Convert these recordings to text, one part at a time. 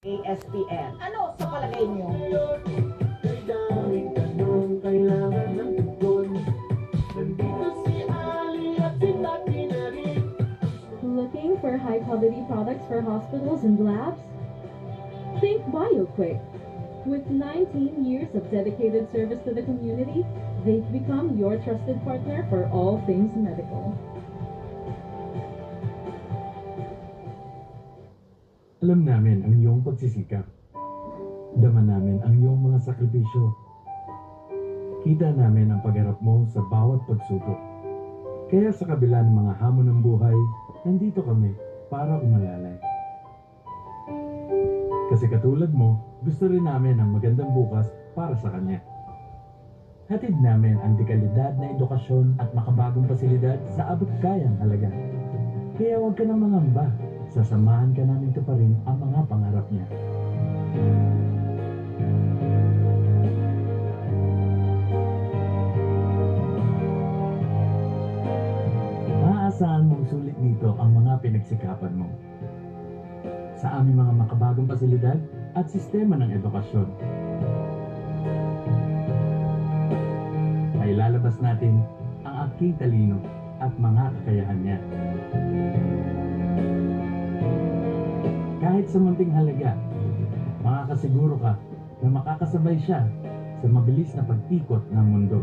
ASPN. Ano sa palagay niyo? Looking for high-quality products for hospitals and labs? Think BioQuick. With 19 years of dedicated service to the community, they've become your trusted partner for all things medical. Alam namin ang iyong pagsisikap. Dama namin ang iyong mga sakripisyo. Kita namin ang pagharap mo sa bawat pagsubok. Kaya sa kabila ng mga hamon ng buhay, nandito kami para umalalay. Kasi katulad mo, gusto rin namin ang magandang bukas para sa kanya. Hatid namin ang dekalidad na edukasyon at makabagong pasilidad sa abot kayang halaga. Kaya huwag ka nang mangamba. Sasamahan ka namin ito pa rin ang mga pangarap niya. Maaasahan mong sulit dito ang mga pinagsikapan mo. Sa aming mga makabagong pasilidad at sistema ng edukasyon. Ay lalabas natin ang aking talino at mga kakayahan niya. Kahit sa munting halaga, makakasiguro ka na makakasabay siya sa mabilis na pag-ikot ng mundo.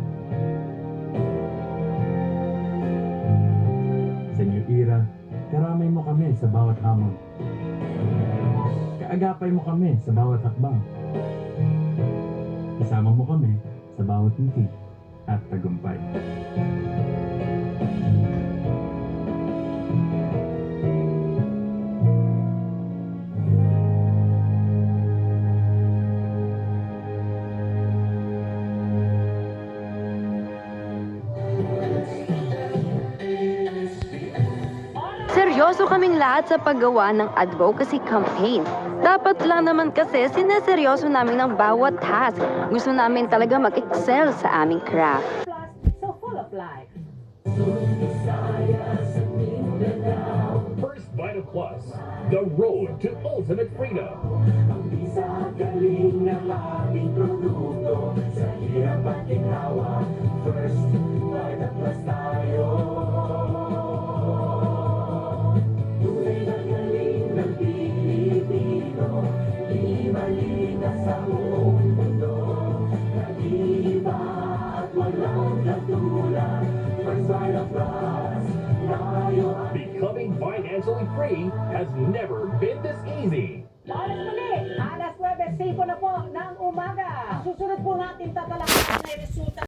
Sa New Era, karamay mo kami sa bawat hamon. Kaagapay mo kami sa bawat hakbang. Kasama mo kami sa bawat ngiti at tagumpay. Seryoso kaming lahat sa paggawa ng advocacy campaign. Dapat lang naman kasi sineseryoso namin ang bawat task. Gusto namin talaga mag-excel sa aming craft. Plus, so full of life. First Vita Plus, the road to ultimate freedom. Becoming financially free has never been this easy. Oras muli, alas 9:05 na po ng umaga. Susunod po natin tatalakayin ay resulta